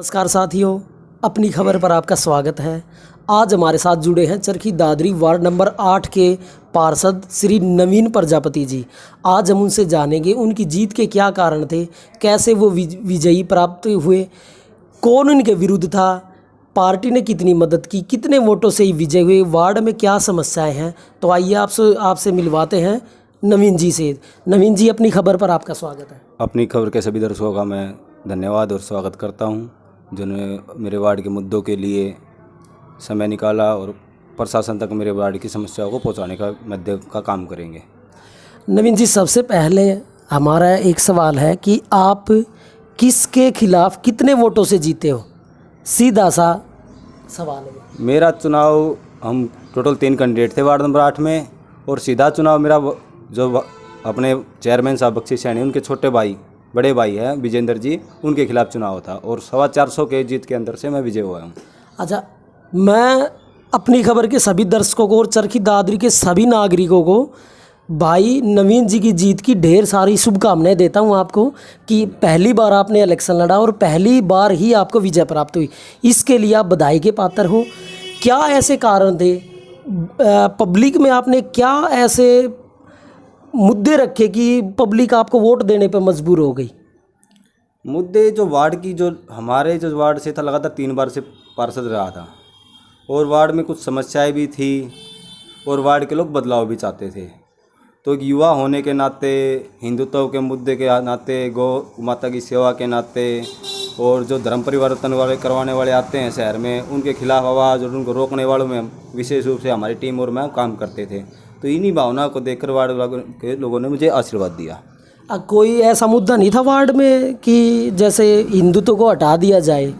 नमस्कार साथियों, अपनी खबर पर आपका स्वागत है। आज हमारे साथ जुड़े हैं चरखी दादरी वार्ड नंबर 8 के पार्षद श्री नवीन प्रजापति जी। आज हम उनसे जानेंगे उनकी जीत के क्या कारण थे, कैसे वो विजयी प्राप्त हुए, कौन उनके विरुद्ध था, पार्टी ने कितनी मदद की, कितने वोटों से ही विजय हुए, वार्ड में क्या समस्याएं हैं। तो आइए आपसे मिलवाते हैं नवीन जी से। नवीन जी, अपनी खबर पर आपका स्वागत है। अपनी खबर के सभी दर्शकों का मैं धन्यवाद और स्वागत करता हूं, जिन्होंने मेरे वार्ड के मुद्दों के लिए समय निकाला और प्रशासन तक मेरे वार्ड की समस्याओं को पहुंचाने का मध्य का काम करेंगे। नवीन जी, सबसे पहले हमारा एक सवाल है कि आप किसके खिलाफ कितने वोटों से जीते हो? सीधा सा सवाल है। मेरा चुनाव, हम टोटल 3 कैंडिडेट थे वार्ड नंबर 8 में, और सीधा चुनाव मेरा जो अपने चेयरमैन साहब बख्शी सैनी, उनके छोटे भाई, बड़े भाई हैं विजेंद्र जी, उनके खिलाफ चुनाव था और 425 के जीत के अंदर से मैं विजय हुआ हूँ। अच्छा, मैं अपनी खबर के सभी दर्शकों को और चरखी दादरी के सभी नागरिकों को भाई नवीन जी की जीत की ढेर सारी शुभकामनाएं देता हूं आपको कि पहली बार आपने इलेक्शन लड़ा और पहली बार ही आपको विजय प्राप्त हुई। इसके लिए आप बधाई के पात्र हो। क्या ऐसे कारण थे, पब्लिक में आपने क्या ऐसे मुद्दे रखे कि पब्लिक आपको वोट देने पर मजबूर हो गई? मुद्दे जो वार्ड की, जो हमारे जो वार्ड से था, लगातार 3 बार से पार्षद रहा था और वार्ड में कुछ समस्याएं भी थी और वार्ड के लोग बदलाव भी चाहते थे। तो एक युवा होने के नाते, हिंदुत्व के मुद्दे के नाते, गौ माता की सेवा के नाते, और जो धर्म परिवर्तन वाले करवाने वाले आते हैं शहर में, उनके खिलाफ आवाज़ और उनको रोकने वालों में विशेष रूप से हमारी टीम और मैं काम करते थे। तो इन्हीं भावना को देखकर वार्ड के लोगों ने मुझे आशीर्वाद दिया। कोई ऐसा मुद्दा नहीं था वार्ड में कि जैसे हिंदुत्व को हटा दिया जाए,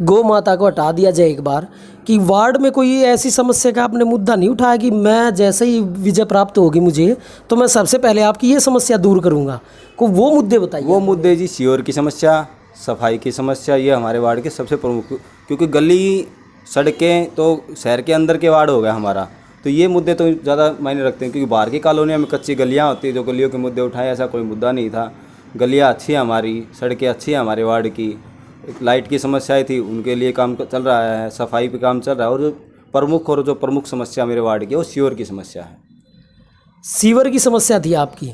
गौ माता को हटा दिया जाए एक बार, कि वार्ड में कोई ऐसी समस्या का आपने मुद्दा नहीं उठाया कि मैं जैसे ही विजय प्राप्त होगी मुझे तो मैं सबसे पहले आपकी ये समस्या दूर करूंगा? को वो मुद्दे बताइए। वो मुद्दे जी, सीवर की समस्या, सफाई की समस्या, ये हमारे वार्ड के सबसे प्रमुख, क्योंकि गली सड़कें तो शहर के अंदर के वार्ड हो गया हमारा, तो ये मुद्दे तो ज़्यादा मायने रखते हैं, क्योंकि बाहर की कॉलोनियों में कच्ची गलियाँ होती है, जो गलियों के मुद्दे उठाए, ऐसा कोई मुद्दा नहीं था। गलियाँ अच्छी हैं हमारी, सड़कें अच्छी हैं हमारे वार्ड की, एक लाइट की समस्याएं थी, उनके लिए काम चल रहा है, सफाई पे काम चल रहा है, और जो प्रमुख समस्या मेरे वार्ड की वो सीवर की समस्या है। सीवर की समस्या थी आपकी।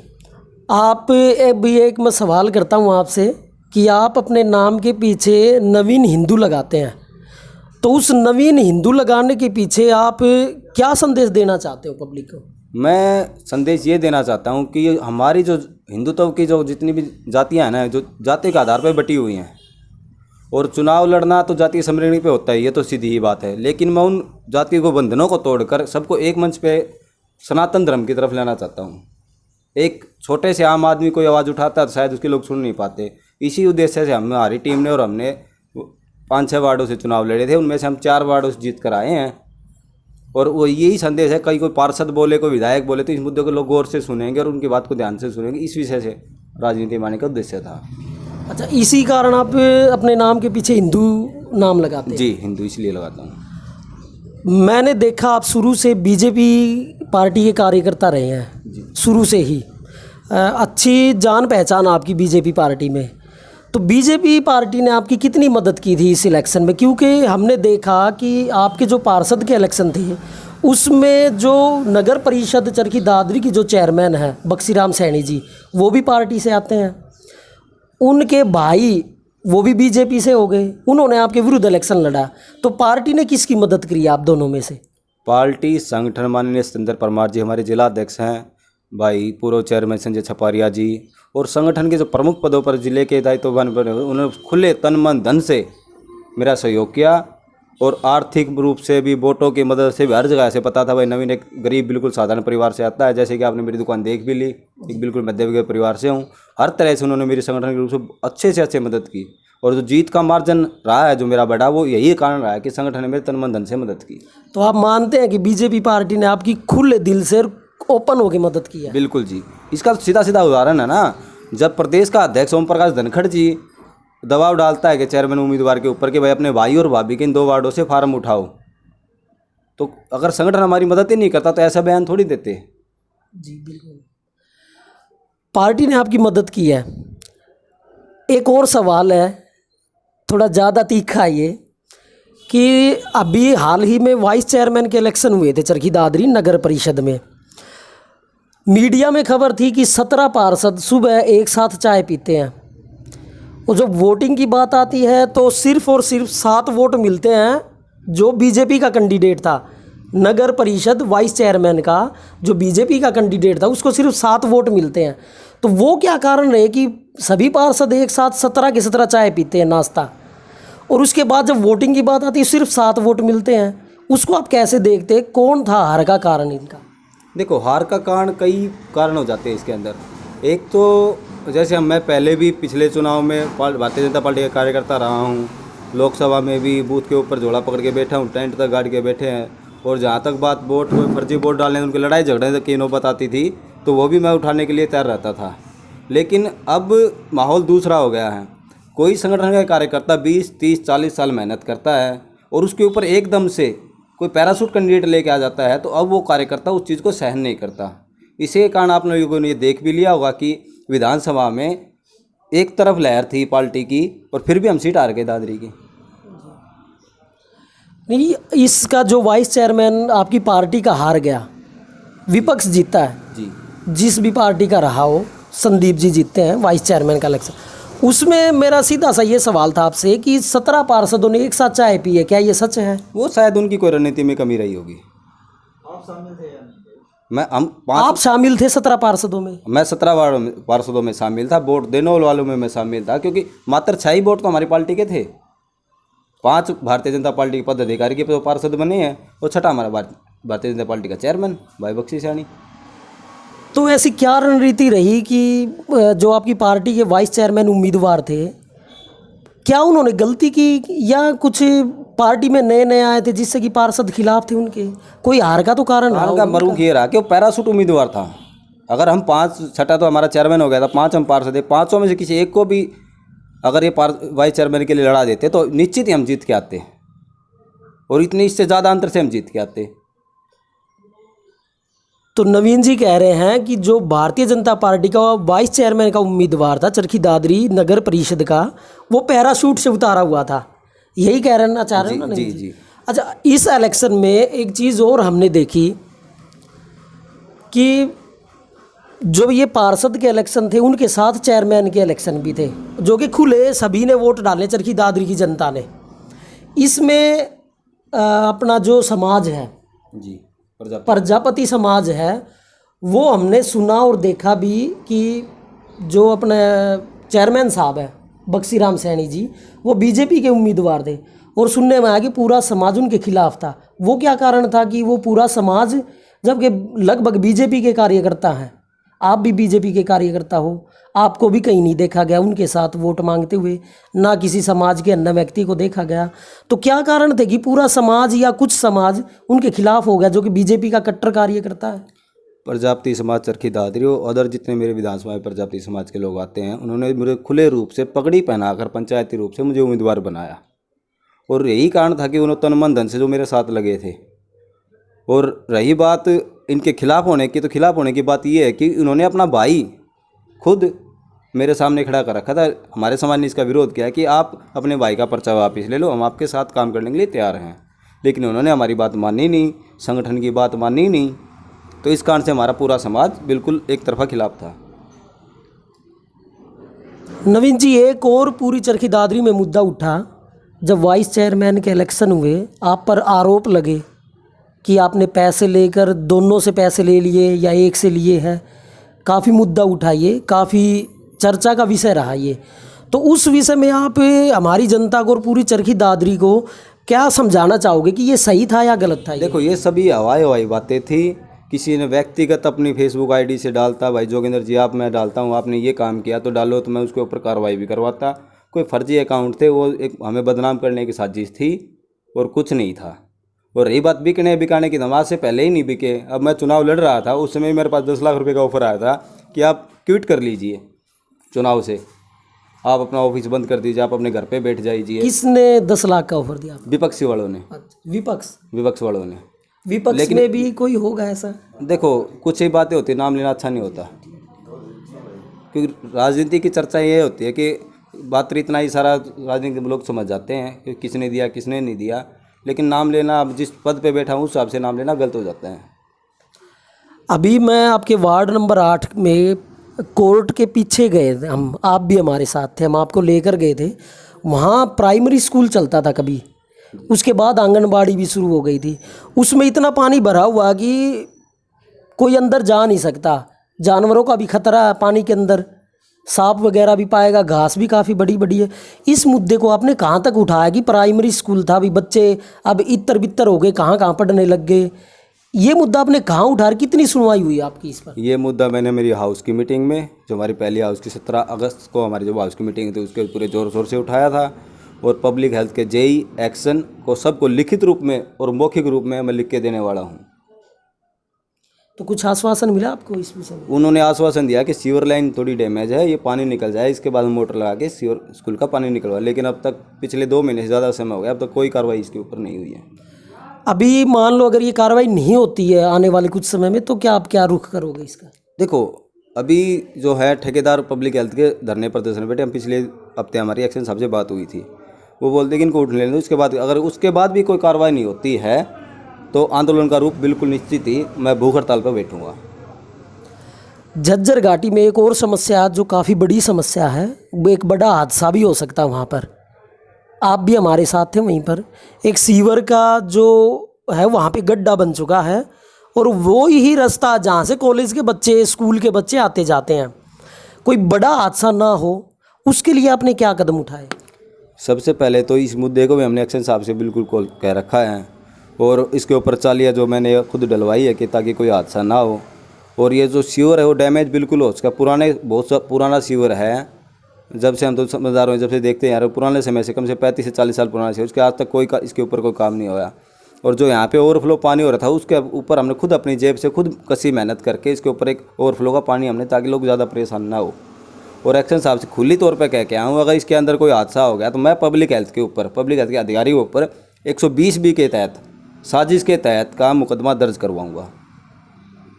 आप भी एक मैं सवाल करता हूँ आपसे कि आप अपने नाम के पीछे नवीन हिंदू लगाते हैं, तो उस नवीन हिंदू लगाने के पीछे आप क्या संदेश देना चाहते हो पब्लिक को? मैं संदेश ये देना चाहता हूँ कि हमारी जो हिंदुत्व की जो जितनी भी जातियाँ हैं ना, जो जाति के आधार पर बटी हुई हैं, और चुनाव लड़ना तो जातीय समृद्धि पे होता है, ये तो सीधी ही बात है, लेकिन मैं उन जाति को बंधनों को तोड़कर सबको एक मंच पे सनातन धर्म की तरफ लाना चाहता हूँ। एक छोटे से आम आदमी कोई आवाज़ उठाता है तो शायद उसके लोग सुन नहीं पाते। इसी उद्देश्य से हमारी टीम ने, और हमने 5-6 वार्डों से चुनाव लड़े थे, उनमें से हम 4 वार्डों से जीत कर आए हैं, और वो यही संदेश है। कहीं कोई पार्षद बोले, कोई विधायक बोले, तो इस मुद्दे को लोग गौर से सुनेंगे और उनकी बात को ध्यान से सुनेंगे। इस विषय से राजनीति मानने का उद्देश्य था। अच्छा, इसी कारण आप अपने नाम के पीछे हिंदू नाम लगाते हैं? जी, हिंदू इसलिए लगाता हूँ। मैंने देखा आप शुरू से बीजेपी पार्टी के कार्यकर्ता रहे हैं, शुरू से ही अच्छी जान पहचान आपकी बीजेपी पार्टी में। तो बीजेपी पार्टी ने आपकी कितनी मदद की थी इस इलेक्शन में? क्योंकि हमने देखा कि आपके जो पार्षद के इलेक्शन थे उसमें जो नगर परिषद चरखी दादरी की जो चेयरमैन है बख्शीराम सैनी जी, वो भी पार्टी से आते हैं, उनके भाई वो भी बीजेपी से हो गए, उन्होंने आपके विरुद्ध इलेक्शन लड़ा। तो पार्टी ने किसकी मदद करी आप दोनों में से? पार्टी संगठन माननीय सतेंद्र परमार जी हमारे जिला अध्यक्ष हैं, भाई पूर्व चेयरमैन संजय छपारिया जी, और संगठन के जो प्रमुख पदों पर जिले के दायित्ववान बने हुए, उन्होंने खुले तन मन धन से मेरा सहयोग किया, और आर्थिक रूप से भी, वोटों की मदद से भी। हर जगह से पता था भाई नवीन एक गरीब बिल्कुल साधारण परिवार से आता है, जैसे कि आपने मेरी दुकान देख भी ली, एक बिल्कुल मध्यवर्गीय परिवार से हूँ। हर तरह से उन्होंने मेरी संगठन के रूप से अच्छे से अच्छे मदद की, और जो जीत का मार्जिन रहा है जो मेरा बड़ा, वो यही कारण रहा है कि संगठन ने मेरे तन मन धन से मदद की। तो आप मानते हैं कि बीजेपी पार्टी ने आपकी खुले दिल से ओपन होकर मदद की है? बिल्कुल जी। इसका सीधा सीधा उदाहरण है ना, जब प्रदेश का अध्यक्ष ओम प्रकाश धनखड़ जी दबाव डालता है कि चेयरमैन उम्मीदवार के ऊपर कि भाई अपने भाई और भाभी के इन 2 वार्डों से फार्म उठाओ, तो अगर संगठन हमारी मदद ही नहीं करता तो ऐसा बयान थोड़ी देते। जी बिल्कुल, पार्टी ने आपकी मदद की है। एक और सवाल है थोड़ा ज़्यादा तीखा ये कि अभी हाल ही में वाइस चेयरमैन के इलेक्शन हुए थे चरखी दादरी नगर परिषद में। मीडिया में खबर थी कि 17 पार्षद सुबह एक साथ चाय पीते हैं, और जब वोटिंग की बात आती है तो सिर्फ और सिर्फ 7 वोट मिलते हैं। जो बीजेपी का कैंडिडेट था नगर परिषद वाइस चेयरमैन का, जो बीजेपी का कैंडिडेट था, उसको सिर्फ 7 वोट मिलते हैं। तो वो क्या कारण रहे कि सभी पार्षद एक साथ 17 के 17 चाय पीते हैं, नाश्ता, और उसके बाद जब वोटिंग की बात आती है सिर्फ 7 वोट मिलते हैं? उसको आप कैसे देखते हैं? कौन था हार का कारण इनका? देखो, हार का कारण कई कारण हो जाते हैं इसके अंदर। एक तो जैसे मैं पहले भी पिछले चुनाव में भारतीय जनता पार्टी का कार्यकर्ता रहा हूँ, लोकसभा में भी बूथ के ऊपर झोला पकड़ के बैठा हूँ, टेंट तक गाड़ के बैठे हैं। और जहाँ तक बात वोट कोई फर्जी वोट डालने उनकी लड़ाई झगड़े की नौबत आती थी तो वो भी मैं उठाने के लिए तैयार रहता था। लेकिन अब माहौल दूसरा हो गया है। कोई संगठन का कार्यकर्ता 20, 30, 40 साल मेहनत करता है और उसके ऊपर एकदम से कोई पैराशूट कैंडिडेट लेके आ जाता है तो अब वो कार्यकर्ता उस चीज़ को सहन नहीं करता। इसी के कारण आप लोगों ने ये देख भी लिया होगा कि विधानसभा में एक तरफ लहर थी पार्टी की और फिर भी हम सीट हार गए दादरी की। नहीं, इसका जो वाइस चेयरमैन आपकी पार्टी का हार गया, विपक्ष जीता है जी, जिस भी पार्टी का रहा हो, संदीप जी जीतते हैं वाइस चेयरमैन का इलेक्शन। उसमें मेरा सीधा सा ये सवाल था आपसे कि 17 पार्षदों ने एक साथ चाय पी है, क्या ये सच है? वो शायद उनकी कोई रणनीति में कमी रही होगी। आप शामिल थे या नहीं? आप शामिल थे 17 पार्षदों में? मैं 17 पार्षदों में शामिल था, वोट देने वालों में मैं शामिल था, क्योंकि मात्र 6 ही वोट तो हमारी पार्टी के थे। 5 भारतीय जनता पार्टी के पदाधिकारी के तो पार्षद बने हैं और 6ठा हमारा भारतीय जनता पार्टी का चेयरमैन भाई बख्शी सैनी। तो ऐसी क्या रणनीति रही कि जो आपकी पार्टी के वाइस चेयरमैन उम्मीदवार थे, क्या उन्होंने गलती की या कुछ पार्टी में नए नए आए थे जिससे कि पार्षद खिलाफ थे उनके? कोई हार का तो कारण रहा का मरूख ये रहा कि वो पैराशूट उम्मीदवार था। अगर हम 5, 6ठा तो हमारा चेयरमैन हो गया था, 5 हम पार्षद थे, 5 में से किसी एक को भी अगर ये वाइस चेयरमैन के लिए लड़ा देते तो निश्चित ही हम जीत के आते, और इतने इससे ज़्यादा अंतर से हम जीत के आते। तो नवीन जी कह रहे हैं कि जो भारतीय जनता पार्टी का वाइस चेयरमैन का उम्मीदवार था चरखी दादरी नगर परिषद का, वो पैराशूट से उतारा हुआ था, यही कह रहे ना, चाह रहे हैं ना? नहीं जी। अच्छा, इस इलेक्शन में एक चीज़ और हमने देखी कि जो ये पार्षद के इलेक्शन थे उनके साथ चेयरमैन के इलेक्शन भी थे, जो कि खुले सभी ने वोट डाले चरखी दादरी की जनता ने। इसमें अपना जो समाज है जी, प्रजापति समाज है, वो हमने सुना और देखा भी कि जो अपने चेयरमैन साहब है बख्शी राम सैनी जी, वो बीजेपी के उम्मीदवार थे, और सुनने में आया कि पूरा समाज उनके खिलाफ था। वो क्या कारण था कि वो पूरा समाज, जबकि लगभग बीजेपी के कार्यकर्ता हैं, आप भी बीजेपी के कार्यकर्ता हो, आपको भी कहीं नहीं देखा गया उनके साथ वोट मांगते हुए, ना किसी समाज के अन्य व्यक्ति को देखा गया। तो क्या कारण थे कि पूरा समाज या कुछ समाज उनके खिलाफ हो गया जो कि बीजेपी का कट्टर कार्यकर्ता है? प्रजापति समाज चरखी दादरी और अदर जितने मेरे विधानसभा में प्रजापति समाज के लोग आते हैं, उन्होंने मुझे खुले रूप से पगड़ी पहनाकर पंचायती रूप से मुझे उम्मीदवार बनाया, और यही कारण था कि उन्होंने तन मन धन से जो मेरे साथ लगे थे। और रही बात इनके खिलाफ होने की, तो खिलाफ होने की बात यह है कि उन्होंने अपना भाई खुद मेरे सामने खड़ा कर रखा था। हमारे समाज ने इसका विरोध किया कि आप अपने भाई का पर्चा वापस ले लो, हम आपके साथ काम करने के लिए तैयार हैं। लेकिन उन्होंने हमारी बात मानी नहीं, संगठन की बात मानी नहीं, तो इस कारण से हमारा पूरा समाज बिल्कुल एक तरफा खिलाफ था। नवीन जी, एक और पूरी चरखी दादरी में मुद्दा उठा जब वाइस चेयरमैन के इलेक्शन हुए, आप पर आरोप लगे कि आपने पैसे लेकर, दोनों से पैसे ले लिए या एक से लिए हैं। काफ़ी मुद्दा उठा, ये काफ़ी चर्चा का विषय रहा ये। तो उस विषय में आप हमारी जनता को और पूरी चरखी दादरी को क्या समझाना चाहोगे कि ये सही था या गलत था? देखो, ये सभी हवाई बातें थी। किसी ने व्यक्तिगत अपनी फेसबुक आईडी से डालता, भाई जोगिंदर जी आप, मैं डालता हूँ, आपने ये काम किया तो डालो, तो मैं उसके ऊपर कार्रवाई भी करवाता। कोई फर्जी अकाउंट थे, वो एक हमें बदनाम करने की साजिश थी और कुछ नहीं था। और रही बात बिकने बिकाने की, धमाल से पहले ही नहीं बिके। अब मैं चुनाव लड़ रहा था, उस समय मेरे पास 10 लाख रुपए का ऑफर आया था कि आप क्विट कर लीजिए चुनाव से, आप अपना ऑफिस बंद कर दीजिए, आप अपने घर पे बैठ जाइए। किसने 10 लाख का ऑफर दिया? विपक्षी वालों ने। विपक्ष वालों ने। विपक्ष में भी कोई होगा ऐसा? देखो, कुछ ही बातें होती है, नाम लेना अच्छा नहीं होता, क्योंकि राजनीति की चर्चा ये होती है कि बात तो इतना ही सारा राजनीतिक लोग समझ जाते हैं कि किसने दिया किसने नहीं दिया, लेकिन नाम लेना, अब जिस पद पे बैठा हूँ उस हिसाब से नाम लेना गलत हो जाता है। अभी मैं आपके वार्ड नंबर 8 में कोर्ट के पीछे गए थे हम, आप भी हमारे साथ थे, हम आपको लेकर गए थे। वहाँ प्राइमरी स्कूल चलता था कभी, उसके बाद आंगनबाड़ी भी शुरू हो गई थी। उसमें इतना पानी भरा हुआ कि कोई अंदर जा नहीं सकता, जानवरों का भी खतरा है पानी के अंदर, सांप वगैरह भी पाएगा, घास भी काफ़ी बड़ी बड़ी है। इस मुद्दे को आपने कहाँ तक उठाया कि प्राइमरी स्कूल था, अभी बच्चे अब इतर बितर हो गए, कहाँ कहाँ पढ़ने लग गए, ये मुद्दा आपने कहाँ उठा, कितनी सुनवाई हुई आपकी इस पर? ये मुद्दा मैंने मेरी हाउस की मीटिंग में, जो हमारी पहली हाउस की 17 अगस्त को हमारी जो हाउस की मीटिंग थी उसके पूरे ज़ोर शोर से उठाया था, और पब्लिक हेल्थ के जेई एक्शन को सबको लिखित रूप में और मौखिक रूप में मैं लिख के देने वाला हूँ। तो कुछ आश्वासन मिला आपको इस विषय में? उन्होंने आश्वासन दिया कि सीवर लाइन थोड़ी डैमेज है, ये पानी निकल जाए, इसके बाद हम मोटर लगा के सीवर स्कूल का पानी निकलवा, लेकिन अब तक पिछले 2 महीने से ज़्यादा समय हो गया, अब तक कोई कार्रवाई इसके ऊपर नहीं हुई है। अभी मान लो अगर ये कार्रवाई नहीं होती है आने वाले कुछ समय में, तो क्या आप क्या रुख करोगे इसका? देखो, अभी जो है ठेकेदार पब्लिक हेल्थ के धरने प्रदर्शन में बैठे, हम पिछले हफ्ते हमारी एक्शन साहब से बात हुई थी, वो बोलते हैं कि इनको उठने लेने दो, उसके बाद अगर उसके बाद भी कोई कार्रवाई नहीं होती है तो आंदोलन का रूप बिल्कुल निश्चित ही मैं भूख हड़ताल पर बैठूंगा। झज्जर घाटी में एक और समस्या जो काफ़ी बड़ी समस्या है, वो एक बड़ा हादसा भी हो सकता है वहाँ पर, आप भी हमारे साथ थे वहीं पर। एक सीवर का जो है वहाँ पे गड्ढा बन चुका है, और वो ही रास्ता जहाँ से कॉलेज के बच्चे, स्कूल के बच्चे आते जाते हैं। कोई बड़ा हादसा ना हो उसके लिए आपने क्या कदम उठाए? सबसे पहले तो इस मुद्दे को भी हमने एक्शन साहब से बिल्कुल कॉल कह रखा है, और इसके ऊपर चालियाँ जो मैंने खुद डलवाई है कि ताकि कोई हादसा ना हो। और ये जो सीवर है वो डैमेज बिल्कुल हो उसका, बहुत पुराना सीवर है, जब से हम तो समझदार हुए, जब से देखते हैं यार, पुराने समय से, कम से 35 से 40 साल पुराना सीवर, उसके आज तक कोई इसके ऊपर कोई काम नहीं होया। और जो यहाँ पे ओवरफ्लो पानी हो रहा था उसके ऊपर हमने खुद अपनी जेब से खुद कसी मेहनत करके इसके ऊपर एक ओवरफ्लो का पानी हमने, ताकि लोग ज़्यादा परेशान ना हो। और एक्शन साहब से खुली तौर पे कह के आऊँ, अगर इसके अंदर कोई हादसा हो गया तो मैं पब्लिक हेल्थ के ऊपर, पब्लिक हेल्थ के अधिकारी के ऊपर 120B के तहत, साजिश के तहत का मुकदमा दर्ज करवाऊँगा।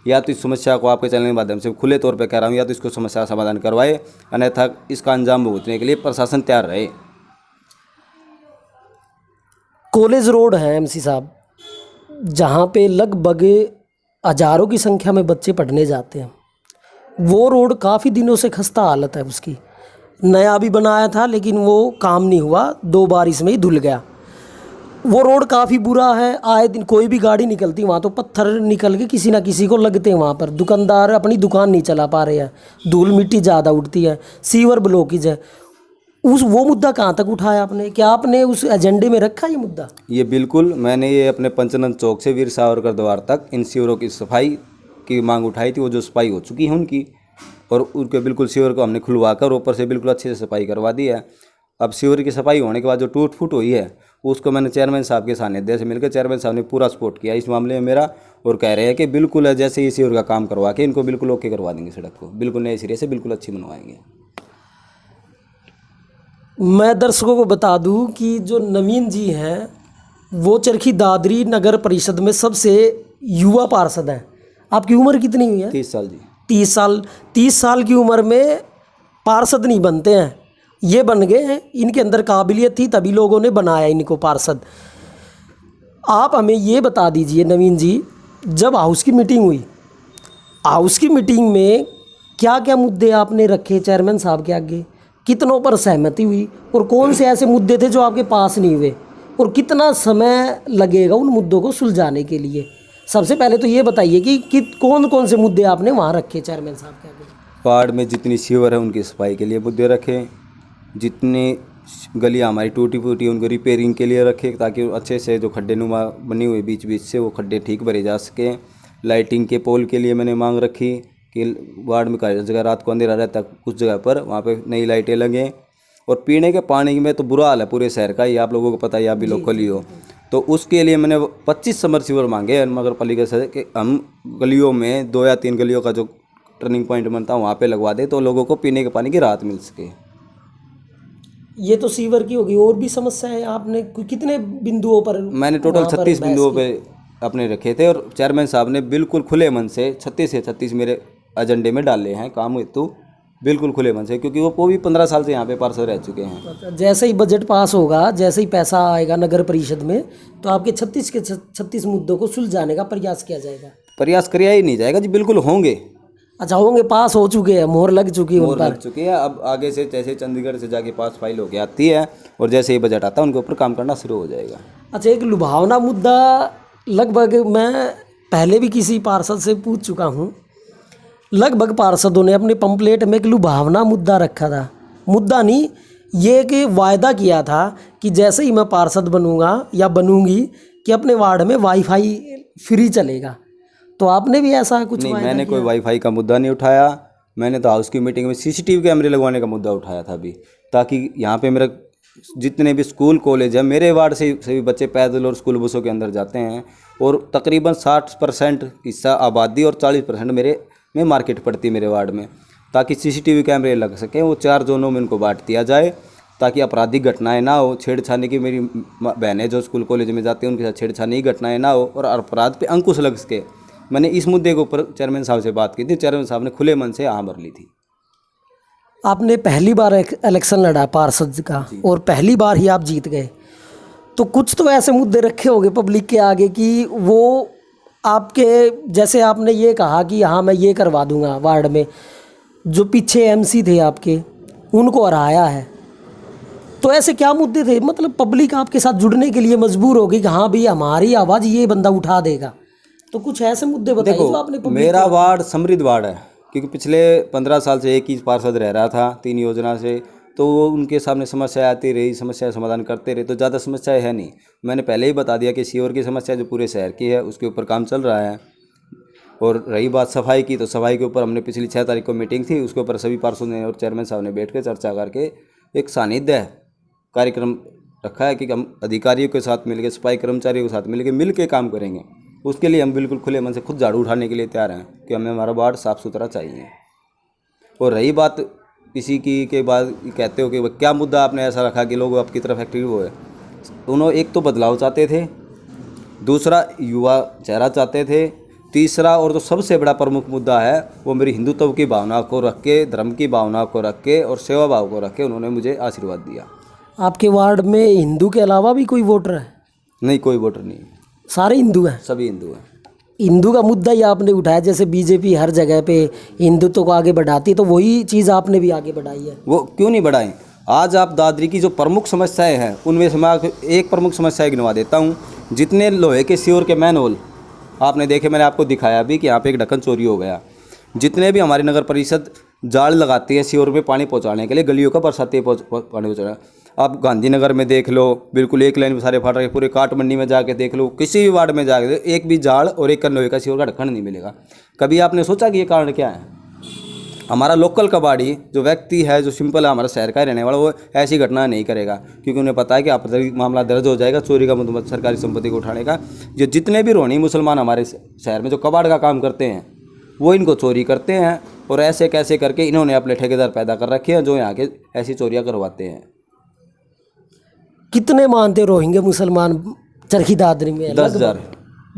या तो इस समस्या को आपके चैनल के माध्यम से खुले तौर पे कह रहा हूँ, या तो इसको समस्या का समाधान करवाए, अन्यथा इसका अंजाम भुगतने के लिए प्रशासन तैयार रहे। कॉलेज रोड है एमसी साहब, जहाँ पे लगभग हजारों की संख्या में बच्चे पढ़ने जाते हैं, वो रोड काफ़ी दिनों से खस्ता हालत है उसकी। नया भी बनाया था लेकिन वो काम नहीं हुआ, 2 बारिश में ही धुल गया। वो रोड काफ़ी बुरा है, आए दिन कोई भी गाड़ी निकलती वहाँ तो पत्थर निकल के किसी ना किसी को लगते हैं। वहाँ पर दुकानदार अपनी दुकान नहीं चला पा रहे हैं, धूल मिट्टी ज़्यादा उड़ती है, सीवर ब्लॉकेज है। वो मुद्दा कहाँ तक उठाया आपने? क्या आपने उस एजेंडे में रखा ये मुद्दा? ये बिल्कुल, मैंने ये अपने पंचानंद चौक से वीर सावरकर द्वार तक इन सीवरों की सफाई की मांग उठाई थी। वो जो सफाई हो चुकी है उनकी, और उनके बिल्कुल सीवर को हमने खुलवा कर ऊपर से बिल्कुल अच्छे से सफाई करवा दी है। अब सीवर की सफाई होने के बाद जो टूट फूट हुई है उसको मैंने चेयरमैन साहब के सानिध्य से मिलकर, चेयरमैन साहब ने पूरा सपोर्ट किया इस मामले में मेरा, और कह रहे हैं कि बिल्कुल है जैसे ही सीवर का काम करवा के इनको बिल्कुल ओके करवा देंगे, सड़क को बिल्कुल नए सिरे से बिल्कुल अच्छी बनवाएंगे। मैं दर्शकों को बता दूं कि जो नवीन जी हैं वो चरखी दादरी नगर परिषद में सबसे युवा पार्षद हैं। आपकी उम्र कितनी हुई है? 30 साल जी। 30 साल। 30 साल की उम्र में पार्षद नहीं बनते हैं, ये बन गए हैं। इनके अंदर काबिलियत थी तभी लोगों ने बनाया इनको पार्षद। आप हमें ये बता दीजिए नवीन जी, जब हाउस की मीटिंग हुई, हाउस की मीटिंग में क्या क्या मुद्दे आपने रखे चेयरमैन साहब के आगे, कितनों पर सहमति हुई, और कौन से ऐसे मुद्दे थे जो आपके पास नहीं हुए, और कितना समय लगेगा उन मुद्दों को सुलझाने के लिए? सबसे पहले तो ये बताइए कि कौन कौन से मुद्दे आपने वहाँ रखे चेयरमैन साहब के आगे? वार्ड में जितनी सीवर है उनकी सफाई के लिए मुद्दे रखे, जितनी गलियाँ हमारी टूटी फूटी उनको रिपेयरिंग के लिए रखे, ताकि अच्छे से जो खड्डे नुमा बनी हुई बीच बीच से वो खड्डे ठीक भरे जा सके। लाइटिंग के पोल के लिए मैंने मांग रखी कि वार्ड में कई जगह रात को अंधेरा रहता, कुछ जगह पर वहाँ पे नई लाइटें लगें। और पीने के पानी में तो बुरा हाल है पूरे शहर का, ये आप लोगों को पता है, आप भी लोकल ही हो, तो उसके लिए मैंने 25 समरसीवर मांगे नगर पालिका से कि हम गलियों में 2 या 3 गलियों का जो टर्निंग पॉइंट बनता है वहाँ पे लगवा दे, तो लोगों को पीने के पानी की राहत मिल सके। ये तो सीवर की होगी, और भी समस्या है? आपने कितने बिंदुओं पर? मैंने टोटल 36 बिंदुओं पे अपने रखे थे, और चेयरमैन साहब ने बिल्कुल खुले मन से 36 से 36 मेरे एजेंडे में डाले हैं काम हेतु, बिल्कुल खुले मन से, क्योंकि वो भी 15 साल से यहाँ पे पार्षद रह चुके हैं। जैसे ही बजट पास होगा, जैसे ही पैसा आएगा नगर परिषद में, तो आपके 36 के 36 मुद्दों को सुलझाने का प्रयास किया जाएगा। प्रयास किया ही नहीं जाएगा जी, बिल्कुल होंगे। अच्छा, होंगे, पास हो चुके हैं, मोहर लग चुकी है उन मोहर पर। लग चुकी है। अब आगे से जैसे चंडीगढ़ से जाके पास फाइल होके आती है और जैसे ही बजट आता है उनके ऊपर काम करना शुरू हो जाएगा। अच्छा, एक लुभावना मुद्दा, लगभग मैं पहले भी किसी पार्षद से पूछ चुका हूँ, लगभग पार्षदों ने अपने पंपलेट में एक लुभावना मुद्दा रखा था। मुद्दा नहीं, ये कि वायदा किया था कि जैसे ही मैं पार्षद बनूंगा या बनूंगी कि अपने वार्ड में वाईफाई फ्री चलेगा। तो आपने भी ऐसा कुछ नहीं, वायदा मैंने किया? कोई वाईफाई का मुद्दा नहीं उठाया। मैंने तो हाउस की मीटिंग में सीसीटीवी कैमरे लगवाने का मुद्दा उठाया था अभी, ताकि यहाँ पे मेरा जितने भी स्कूल कॉलेज है, मेरे वार्ड से सभी बच्चे पैदल और स्कूल बसों के अंदर जाते हैं, और तकरीबन 60% हिस्सा आबादी और 40% मेरे में मार्केट पड़ती है मेरे वार्ड में, ताकि सीसीटीवी कैमरे लग सकें। वो 4 जोनों में उनको बांट दिया जाए ताकि आपराधिक घटनाएं ना हो, छेड़छानी की, मेरी बहनें जो स्कूल कॉलेज में जाती हैं उनके साथ छेड़छानी की घटनाएं ना हो और अपराध पे अंकुश लग सके। मैंने इस मुद्दे के ऊपर चेयरमैन साहब से बात की थी, चेयरमैन साहब ने खुले मन से हाँ भर ली थी। आपने पहली बार इलेक्शन लड़ा पार्षद का और पहली बार ही आप जीत गए, तो कुछ तो ऐसे मुद्दे रखे होंगे पब्लिक के आगे कि वो आपके, जैसे आपने ये कहा कि हाँ मैं ये करवा दूंगा वार्ड में, जो पीछे एमसी थे आपके उनको हराया है, तो ऐसे क्या मुद्दे थे? मतलब पब्लिक आपके साथ जुड़ने के लिए मजबूर होगी कि हाँ भाई हमारी आवाज़ ये बंदा उठा देगा। तो कुछ ऐसे मुद्दे बताइए जो आपने देखो, मेरा वार्ड समृद्ध वार्ड है, क्योंकि पिछले 15 साल से एक ही पार्षद रह रहा था 3 योजना से, तो वो उनके सामने समस्या आती रही, समस्या समाधान करते रहे, तो ज़्यादा समस्याएं है नहीं। मैंने पहले ही बता दिया कि सीवर की समस्या जो पूरे शहर की है उसके ऊपर काम चल रहा है। और रही बात सफाई की, तो सफाई के ऊपर हमने पिछली 6 तारीख को मीटिंग थी, उसके ऊपर सभी पार्षदों ने और चेयरमैन साहब ने बैठ कर चर्चा करके एक सानिध्य कार्यक्रम रखा है कि हम अधिकारियों के साथ मिलकर, सफाई कर्मचारियों के साथ मिलकर काम करेंगे। उसके लिए हम बिल्कुल खुले मन से खुद झाड़ू उठाने के लिए तैयार हैं कि हमें हमारा वार्ड साफ़ सुथरा चाहिए। और रही बात किसी की के बाद कहते हो कि क्या मुद्दा आपने ऐसा रखा कि लोग आपकी तरफ एक्टिव हुए, उन्होंने एक तो बदलाव चाहते थे, दूसरा युवा चेहरा चाहते थे, तीसरा और जो सबसे बड़ा प्रमुख मुद्दा है वो मेरी हिंदुत्व की भावना को रख के, धर्म की भावना को रख के और सेवा भाव को रख के उन्होंने मुझे आशीर्वाद दिया। आपके वार्ड में हिंदू के अलावा भी कोई वोटर है? नहीं, कोई वोटर नहीं, सारे हिंदू हैं? सभी हिंदू हैं। हिंदू का मुद्दा ही आपने उठाया, जैसे बीजेपी हर जगह पे हिंदुत्व को आगे बढ़ाती है, तो वही चीज़ आपने भी आगे बढ़ाई है। वो क्यों नहीं बढ़ाएं? आज आप दादरी की जो प्रमुख समस्याएं हैं उनमें से मैं एक प्रमुख समस्या गिनवा देता हूँ। जितने लोहे के सीवर के मैन होल आपने देखे, मैंने आपको दिखाया भी कि यहाँ पे एक ढक्कन चोरी हो गया। जितने भी हमारी नगर परिषद जाल लगाती है सीवर में पानी पहुँचाने के लिए, गलियों का बरसाती पानी पहुँचाना, आप गांधीनगर में देख लो, बिल्कुल एक लाइन में सारे फाट रहे, पूरे काट मंडी में जाके देख लो, किसी भी वार्ड में जाके एक भी जाल और एक लोहे का सीवर का ढक्कन नहीं मिलेगा। कभी आपने सोचा कि ये कारण क्या है? हमारा लोकल कबाड़ी जो व्यक्ति है, जो सिंपल है, हमारा शहर का ही रहने वाला, वो ऐसी घटना नहीं करेगा, क्योंकि उन्हें पता है कि आपराधिक मामला दर्ज हो जाएगा, चोरी का मुद्दा, सरकारी संपत्ति को उठाने का। जो जितने भी रोहनी मुसलमान हमारे शहर में जो कबाड़ का काम करते हैं वो इनको चोरी करते हैं, और ऐसे कैसे करके इन्होंने अपने ठेकेदार पैदा कर रखे हैं जो यहाँ के ऐसी चोरियाँ करवाते हैं। कितने मानते रोहिंग्या मुसलमान चरखी दादरी में? 10,000।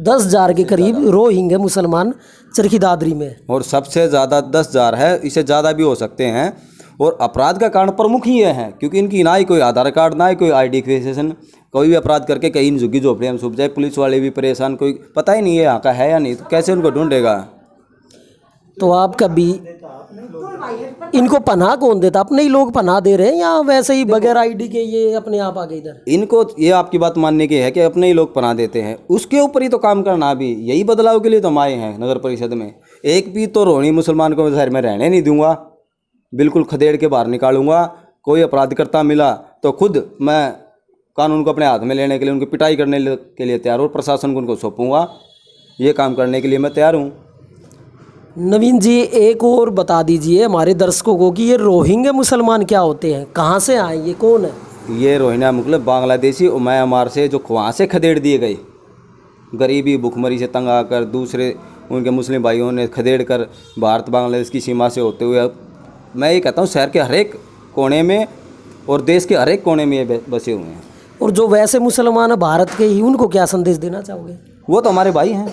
10,000 के करीब रोहिंग्या मुसलमान चरखी दादरी में, और सबसे ज़्यादा 10,000 है, इससे ज़्यादा भी हो सकते हैं। और अपराध का कारण प्रमुख ही ये है, क्योंकि इनकी ना ही कोई आधार कार्ड, ना ही कोई आइडेंटिफिकेशन, कोई भी अपराध करके कहीं झुग्गी झोपड़ियाँ में छुप जाए, पुलिस वाले भी परेशान, कोई पता ही नहीं है यहाँ का है या नहीं, तो कैसे उनको ढूंढेगा? तो आप कभी इनको पनाह कौन देता? अपने ही लोग पनाह दे रहे हैं या वैसे ही बगैर आईडी के ये अपने आप आ गए इधर? इनको ये आपकी बात मानने की है कि अपने ही लोग पनाह देते हैं, उसके ऊपर ही तो काम करना। भी यही बदलाव के लिए तो हम आए हैं नगर परिषद में। एक भी तो रोहिणी मुसलमान को शहर में रहने नहीं दूंगा, बिल्कुल खदेड़ के बाहर निकालूंगा। कोई अपराध करता मिला तो खुद मैं कानून को अपने हाथ में लेने के लिए, उनकी पिटाई करने के लिए तैयार हूँ, प्रशासन को उनको सौंपूंगा। ये काम करने के लिए मैं तैयार हूँ। नवीन जी, एक और बता दीजिए हमारे दर्शकों को कि ये रोहिंग्या मुसलमान क्या होते हैं, कहाँ से आए, ये कौन है? ये रोहिंग्या मतलब बांग्लादेशी और म्यांमार से जो वहाँ से खदेड़ दिए गए, गरीबी भुखमरी से तंग आकर दूसरे उनके मुस्लिम भाइयों ने खदेड़ कर भारत बांग्लादेश की सीमा से होते हुए, मैं ये कहता हूँ शहर के हर एक कोने में और देश के हर एक कोने में ये बसे हुए हैं। और जो वैसे मुसलमान भारत के ही, उनको क्या संदेश देना चाहोगे? वो तो हमारे भाई हैं,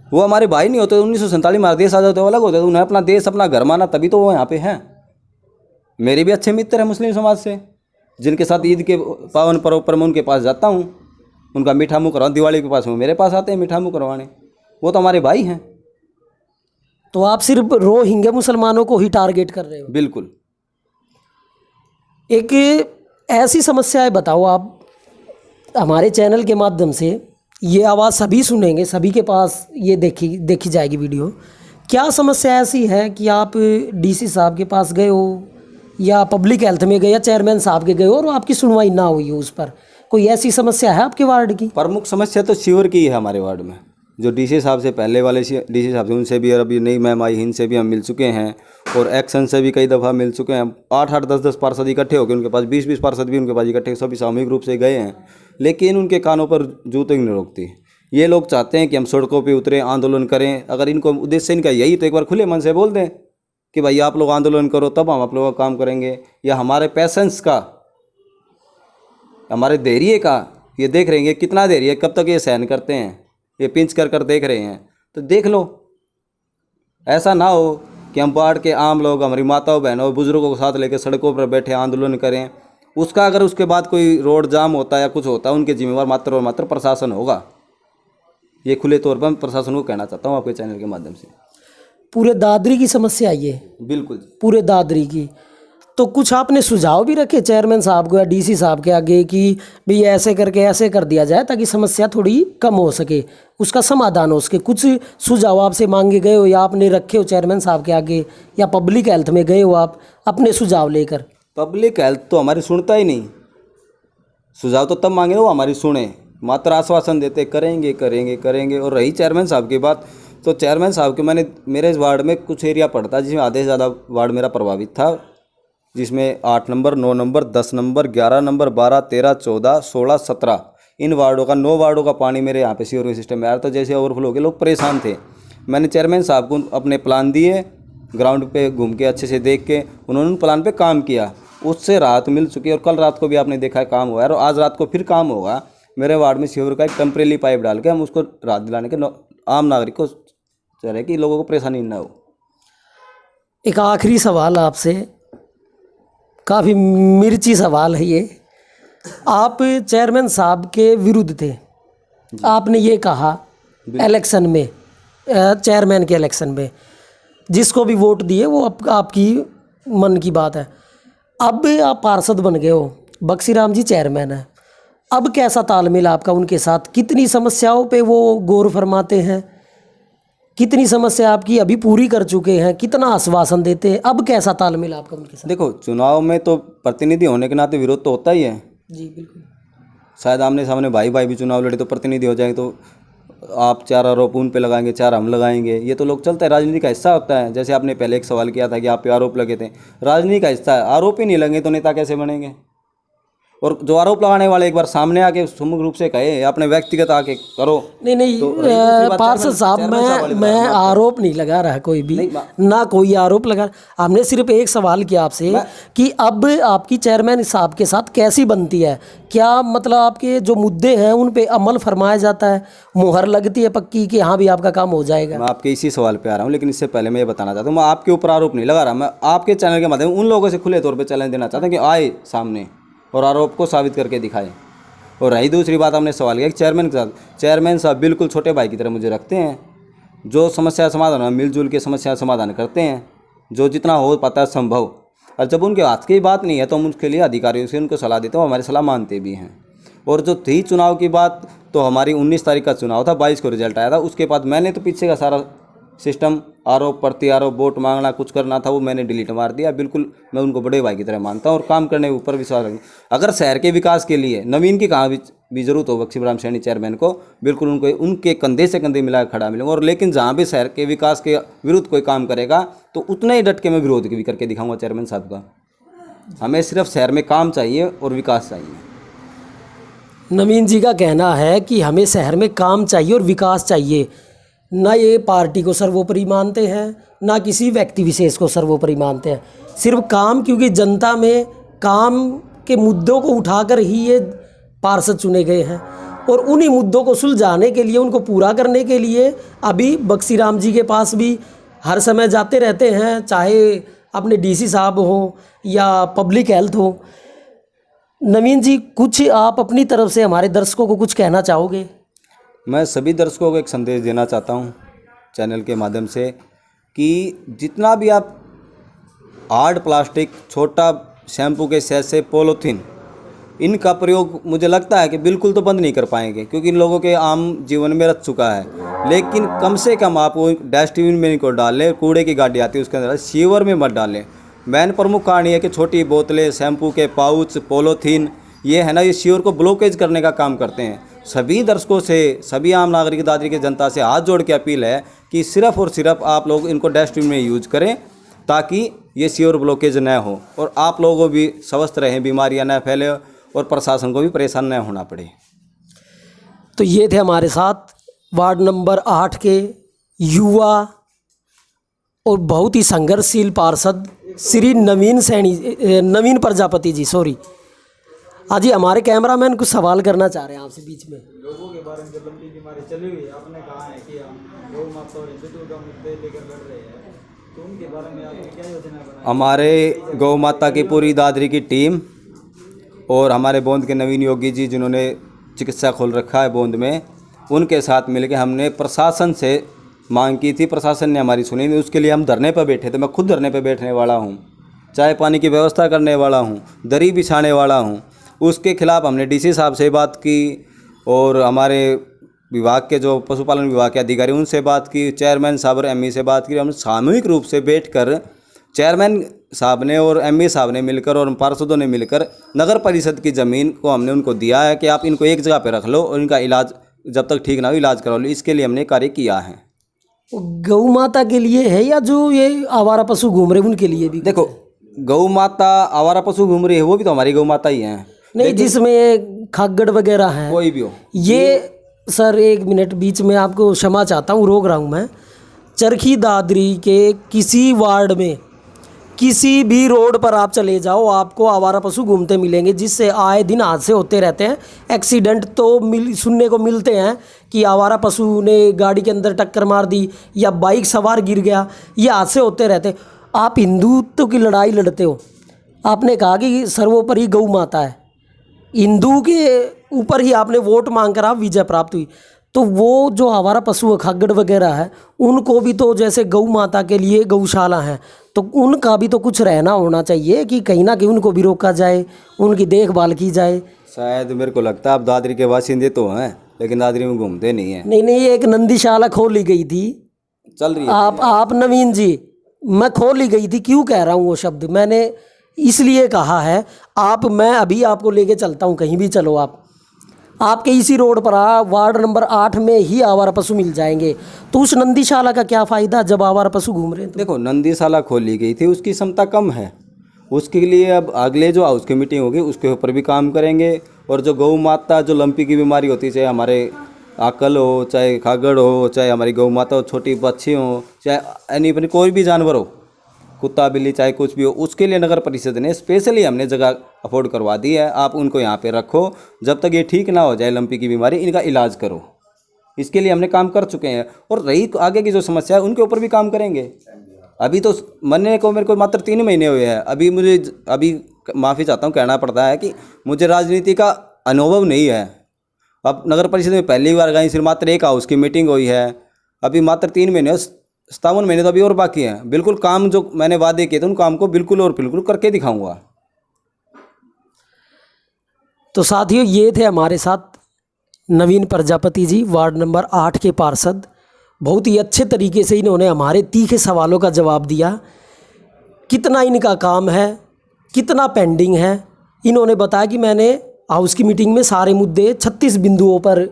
वो हमारे भाई नहीं होते, 1947 हमारा देश आज़ाद होता अलग होता, तो उन्हें अपना देश अपना घर माना, तभी तो वो यहाँ पे हैं। मेरे भी अच्छे मित्र हैं मुस्लिम समाज से, जिनके साथ ईद के पावन पर्व पर मैं उनके पास जाता हूँ, उनका मीठा मुँह करवा, दिवाली के पास वो मेरे पास आते हैं मीठा मुँह करवाने, वो तो हमारे भाई हैं। तो आप सिर्फ रोहिंग्या मुसलमानों को ही टारगेट कर रहे हो? बिल्कुल। एक ऐसी समस्या है, बताओ आप, हमारे चैनल के माध्यम से ये आवाज़ सभी सुनेंगे, सभी के पास ये देखी जाएगी वीडियो। क्या समस्या ऐसी है कि आप डीसी साहब के पास गए हो या पब्लिक हेल्थ में गए या चेयरमैन साहब के गए हो और आपकी सुनवाई ना हुई हो उस पर? कोई ऐसी समस्या है आपके वार्ड की? प्रमुख समस्या तो सीवर की है हमारे वार्ड में। जो डीसी साहब से पहले वाले डीसी साहब से, उनसे भी, और अभी नई मैम आई इनसे भी हम मिल चुके हैं, और एक्शन से भी कई दफ़ा मिल चुके हैं। 8-8 10-10 पार्षद इकट्ठे हो गए उनके पास, 20-20 पार्षद भी उनके पास इकट्ठे, सभी सामूहिक रूप से गए हैं, लेकिन उनके कानों पर जूं तक नहीं रोकती। ये लोग चाहते हैं कि हम सड़कों पे उतरें, आंदोलन करें। अगर इनको उद्देश्य इनका यही तो एक बार खुले मन से बोल दें कि भाई आप लोग आंदोलन करो, तब हम आप लोगों का काम करेंगे। या हमारे पेशेंस का, हमारे धैर्य का ये देख रहे हैं कितना धैर्य, कब तक ये सहन करते हैं, ये पिंच कर देख रहे हैं, तो देख लो। ऐसा ना हो कि हम वार्ड के आम लोग, हमारी माताओं बहनों बुजुर्गों को साथ लेकर सड़कों पर बैठे आंदोलन करें। उसका अगर उसके बाद कोई रोड जाम होता है या कुछ होता है, उनके जिम्मेवार मात्र और मात्र प्रशासन होगा। ये खुले तौर पर मैं प्रशासन को कहना चाहता हूँ आपके चैनल के माध्यम से। पूरे दादरी की समस्या ये? बिल्कुल, पूरे दादरी की। तो कुछ आपने सुझाव भी रखे चेयरमैन साहब को या डीसी साहब के आगे कि भाई ऐसे करके ऐसे कर दिया जाए ताकि समस्या थोड़ी कम हो सके, उसका समाधान हो सके? कुछ सुझाव आपसे मांगे गए हो या आपने रखे हो चेयरमैन साहब के आगे, या पब्लिक हेल्थ में गए हो आप अपने सुझाव लेकर? पब्लिक हेल्थ तो हमारी सुनता ही नहीं। सुझाव तो तब मांगे वो हमारी सुने, मात्र आश्वासन देते करेंगे करेंगे करेंगे। और रही चेयरमैन साहब की बात, तो चेयरमैन साहब के मेरे इस वार्ड में कुछ एरिया पड़ता है जिसमें आधे से ज़्यादा वार्ड मेरा प्रभावित था, जिसमें 8 नंबर, 9 नंबर, 10 नंबर, 11 नंबर, 12, 13, 14, 16, 17 इन वार्डों का, 9 वार्डों का पानी मेरे यहाँ पे सीवर सिस्टम में आया था। जैसे ओवरफ्लो हो गए, लोग परेशान थे। मैंने चेयरमैन साहब को अपने प्लान दिए, ग्राउंड पे घूम के अच्छे से देख के उन्होंने उन प्लान पे काम किया, उससे राहत मिल चुकी है। और कल रात को भी आपने देखा है काम हुआ है, और आज रात को फिर काम होगा। मेरे वार्ड में सीवर का एक टेम्परेरी पाइप डाल के हम उसको राहत दिलाने के आम नागरिक को चाह रहे कि लोगों को परेशानी ना हो। एक आखिरी सवाल आपसे, काफ़ी मिर्ची सवाल है ये। आप चेयरमैन साहब के विरुद्ध थे, आपने ये कहा इलेक्शन में, चेयरमैन के इलेक्शन में, जिसको भी वोट दिए वो आपकी मन की बात है। अब आप पार्षद बन गए हो, बक्सीराम जी चेयरमैन है, अब कैसा तालमेल आपका उनके साथ? कितनी समस्याओं पे वो गौर फरमाते हैं? कितनी समस्या आपकी अभी पूरी कर चुके हैं? कितना आश्वासन देते हैं? अब कैसा तालमेल आपका उनके साथ? देखो, चुनाव में तो प्रतिनिधि होने के नाते विरोध तो होता ही है। जी बिल्कुल। शायद आमने सामने भाई भाई भी चुनाव लड़े तो प्रतिनिधि हो जाएंगे, तो आप 4 आरोप उन पे लगाएंगे, 4 हम लगाएंगे, ये तो लोग चलता है, राजनीति का हिस्सा होता है। जैसे आपने पहले एक सवाल किया था कि आप पे आरोप लगे थे, राजनीति का हिस्सा है। आरोप ही नहीं लगे तो नेता कैसे बनेंगे? और जो आरोप लगाने वाले एक बार सामने आके सम्मुख रूप से कहे, अपने व्यक्तिगत आके करो। नहीं तो पार्षद साहब, मैं आरोप नहीं लगा रहा कोई भी, ना कोई आरोप लगा। हमने सिर्फ एक सवाल किया आपसे कि अब आपकी चेयरमैन साहब के साथ कैसी बनती है? क्या मतलब आपके जो मुद्दे हैं उन पे अमल फरमाया जाता है, मुहर लगती है पक्की कि हाँ भी आपका काम हो जाएगा? मैं आपके इसी सवाल पे आ रहा हूँ, लेकिन इससे पहले मैं ये बताना चाहता हूँ, मैं आपके ऊपर आरोप नहीं लगा रहा। मैं आपके चैनल के माध्यम उन लोगों से खुले तौर पर चैलेंज देना चाहता हूँ कि आए सामने और आरोप को साबित करके दिखाएं। और रही दूसरी बात, हमने सवाल किया कि चेयरमैन के साथ, चेयरमैन साहब बिल्कुल छोटे भाई की तरह मुझे रखते हैं। जो समस्या समाधान है, मिलजुल के समस्या समाधान करते हैं, जो जितना हो पाता है संभव। और जब उनके हाथ की बात नहीं है तो हम उसके लिए अधिकारियों से उनको सलाह देते हैं, हमारी सलाह मानते भी हैं। और जो थी चुनाव की बात, तो हमारी 19 तारीख का चुनाव था, 22 को रिजल्ट आया था। उसके बाद मैंने तो पीछे का सारा सिस्टम, आरोप प्रति आरोप, वोट मांगना, कुछ करना था, वो मैंने डिलीट मार दिया। बिल्कुल मैं उनको बड़े भाई की तरह मानता हूँ और काम करने के ऊपर विश्वास रखता हूँ। अगर शहर के विकास के लिए नवीन की कहाँ भी जरूरत हो, बक्सीराम सैनी चेयरमैन को बिल्कुल उनको उनके कंधे से कंधे मिला खड़ा मिलूंगा। और लेकिन जहाँ भी शहर के विकास के विरुद्ध कोई काम करेगा तो उतना ही डट के मैं विरोध भी करके दिखाऊंगा चेयरमैन साहब का। हमें सिर्फ शहर में काम चाहिए और विकास चाहिए। नवीन जी का कहना है कि हमें शहर में काम चाहिए और विकास चाहिए, ना ये पार्टी को सर्वोपरि मानते हैं, ना किसी व्यक्ति विशेष को सर्वोपरि मानते हैं, सिर्फ काम। क्योंकि जनता में काम के मुद्दों को उठाकर ही ये पार्षद चुने गए हैं। और उन्हीं मुद्दों को सुलझाने के लिए, उनको पूरा करने के लिए अभी बक्सी राम जी के पास भी हर समय जाते रहते हैं, चाहे अपने डीसी साहब हो या पब्लिक हेल्थ हो। नवीन जी, कुछ आप अपनी तरफ से हमारे दर्शकों को कुछ कहना चाहोगे? मैं सभी दर्शकों को एक संदेश देना चाहता हूँ चैनल के माध्यम से कि जितना भी आप हार्ड प्लास्टिक, छोटा शैम्पू के सैशे, पॉलीथीन, इनका प्रयोग मुझे लगता है कि बिल्कुल तो बंद नहीं कर पाएंगे, क्योंकि इन लोगों के आम जीवन में रच चुका है। लेकिन कम से कम आप वो डस्टबिन में इनको डालें, कूड़े की गाड़ी आती है उसके अंदर, सीवर में मत डालें। मेन प्रमुख कारण ये है कि छोटी बोतलें, शैम्पू के पाउच, पॉलीथीन, ये है ना, ये सीवर को ब्लॉकेज करने का काम करते हैं। सभी दर्शकों से, सभी आम नागरिक, दादरी की जनता से हाथ जोड़ के अपील है कि सिर्फ और सिर्फ आप लोग इनको डस्टबिन में यूज करें, ताकि ये सीवर ब्लॉकेज न हो और आप लोगों को भी स्वस्थ रहें, बीमारियां न फैले और प्रशासन को भी परेशान न होना पड़े। तो ये थे हमारे साथ वार्ड नंबर 8 के युवा और बहुत ही संघर्षशील पार्षद श्री नवीन प्रजापति जी। सॉरी, आज ही हमारे कैमरामैन कुछ सवाल करना चाह रहे हैं आपसे बीच में। लोगों के बारे में जो लंबी बीमारी चली हुई है, आपने कहा है कि हम गौ माता और हिंदुत्व का मुद्दे लेकर लड़ रहे हैं, तो उनके बारे में आपने क्या योजना बनाई? हमारे गौ माता की पूरी दादरी की टीम और हमारे बोंद के नवीन योगी जी, जिन्होंने चिकित्सा खोल रखा है बोंद में, उनके साथ मिलकर हमने प्रशासन से मांग की थी। प्रशासन ने हमारी सुनी नहीं, उसके लिए हम धरने पर बैठे थे। मैं खुद धरने पर बैठने वाला हूँ, चाय पानी की व्यवस्था करने वाला हूँ, दरी बिछाने वाला हूँ। उसके खिलाफ हमने डीसी साहब से बात की और हमारे विभाग के जो पशुपालन विभाग के अधिकारी, उनसे बात की, चेयरमैन साहब और एमई से बात की। हम सामूहिक रूप से बैठकर चेयरमैन साहब ने और एमई साहब ने मिलकर और पार्षदों ने मिलकर नगर परिषद की ज़मीन को हमने उनको दिया है कि आप इनको एक जगह पे रख लो और इनका इलाज जब तक ठीक ना हो इलाज करा लो। इसके लिए हमने कार्य किया है। गौ माता के लिए है या जो ये आवारा पशु घूम रहे उनके लिए भी? देखो, गौ माता, आवारा पशु घूम रही है, वो भी तो हमारी गौ माता ही हैं। नहीं, जिसमें खागड़ वगैरह है, कोई भी हो। ये सर, एक मिनट बीच में आपको क्षमा चाहता हूँ, रोक रहा हूँ मैं। चरखी दादरी के किसी वार्ड में, किसी भी रोड पर आप चले जाओ, आपको आवारा पशु घूमते मिलेंगे, जिससे आए दिन हादसे होते रहते हैं। एक्सीडेंट तो सुनने को मिलते हैं कि आवारा पशु ने गाड़ी के अंदर टक्कर मार दी या बाइक सवार गिर गया, ये हादसे होते रहते हैं। आप हिंदुत्व की लड़ाई लड़ते हो, आपने कहा कि सर्वोपरि गौ माता है, हिंदू के ऊपर ही आपने वोट मांगकर आप विजय प्राप्त हुई। तो वो जो आवारा पशु खागड़ वगैरह है, उनको भी तो जैसे गौ माता के लिए गौशाला है, तो उनका भी तो कुछ रहना होना चाहिए कि कहीं ना कहीं उनको भी रोका जाए, उनकी देखभाल की जाए। शायद मेरे को लगता है आप दादरी के बाशिंदे तो हैं, लेकिन दादरी में घूमते नहीं हैं। नहीं, एक नंदीशाला खोली गई थी, चल रही है। आप नवीन जी, मैं खोली गई थी, क्यों कह रहा हूँ वो शब्द, मैंने इसलिए कहा है। मैं अभी आपको लेके चलता हूँ, कहीं भी चलो आप, आपके इसी रोड पर वार्ड नंबर 8 में ही आवारा पशु मिल जाएंगे। तो उस नंदीशाला का क्या फ़ायदा जब आवारा पशु घूम रहे हैं? तो देखो, नंदीशाला खोली गई थी, उसकी क्षमता कम है। उसके लिए अब अगले जो हाउस की मीटिंग होगी उसके ऊपर भी काम करेंगे। और जो गौ माता, जो लंपी की बीमारी होती है, चाहे हमारे आकल हो, चाहे खागड़ हो, चाहे हमारी गौ माता हो, छोटी बच्ची हो, चाहे एनी कोई भी जानवर हो, कुत्ता बिल्ली चाहे कुछ भी हो, उसके लिए नगर परिषद ने स्पेशली हमने जगह अफोर्ड करवा दी है। आप उनको यहाँ पे रखो, जब तक ये ठीक ना हो जाए लंपी की बीमारी, इनका इलाज करो। इसके लिए हमने काम कर चुके हैं और रही आगे की जो समस्या है उनके ऊपर भी काम करेंगे। अभी तो मरने को मेरे को मात्र 3 महीने हुए हैं। अभी माफ़ी चाहता हूँ, कहना पड़ता है कि मुझे राजनीति का अनुभव नहीं है। अब नगर परिषद में पहली बार गई, सिर्फ मात्र एक हाउस की मीटिंग हुई है। अभी मात्र 3 महीने, 57 महीने तो अभी और बाकी हैं। बिल्कुल काम जो मैंने वादे किए थे उन काम को बिल्कुल और बिल्कुल करके दिखाऊंगा। तो साथियों, ये थे हमारे साथ नवीन प्रजापति जी, वार्ड नंबर 8 के पार्षद। बहुत ही अच्छे तरीके से इन्होंने हमारे तीखे सवालों का जवाब दिया। कितना इनका काम है, कितना पेंडिंग है, इन्होंने बताया कि मैंने हाउस की मीटिंग में सारे मुद्दे 36 बिंदुओं पर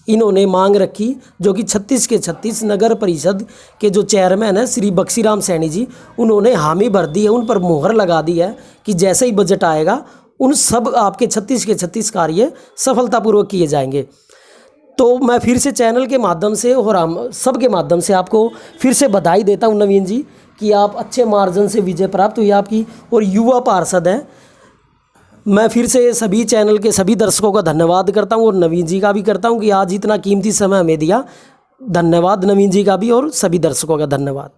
इन्होंने मांग रखी, जो कि 36 के 36 नगर परिषद के जो चेयरमैन हैं श्री बक्सीराम सैनी जी, उन्होंने हामी भर दी है, उन पर मोहर लगा दी है कि जैसे ही बजट आएगा उन सब आपके 36 के 36 कार्य सफलतापूर्वक किए जाएंगे। तो मैं फिर से चैनल के माध्यम से और हम सब के माध्यम से आपको फिर से बधाई देता हूं नवीन जी कि आप अच्छे मार्जिन से विजय प्राप्त हुई आपकी, और युवा पार्षद हैं। मैं फिर से सभी चैनल के सभी दर्शकों का धन्यवाद करता हूँ और नवीन जी का भी करता हूँ कि आज इतना कीमती समय हमें दिया। धन्यवाद नवीन जी का भी और सभी दर्शकों का धन्यवाद।